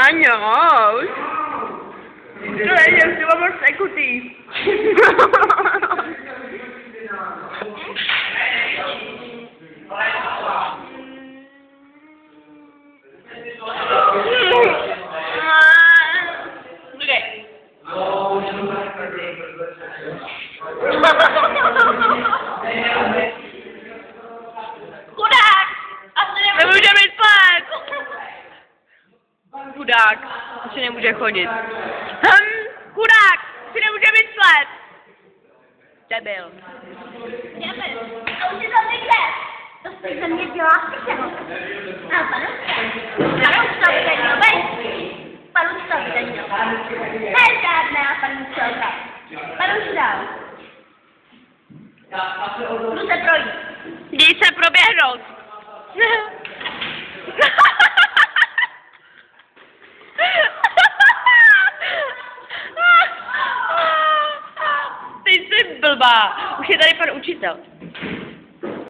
Años. Yo si vamos a cutie. Chudák, asi nemůže chodit. Chudák, si nemůže myslet. Debil. Debil, to už je to někde. To jste ze mě dělá píčeho. A panu stavitel, panu stavitel. Ne žádná panu stavitel. Panu stavitel. Jdu se projít. Jdi se proběhnout. Ty jsi blbá. Už je tady pan učitel.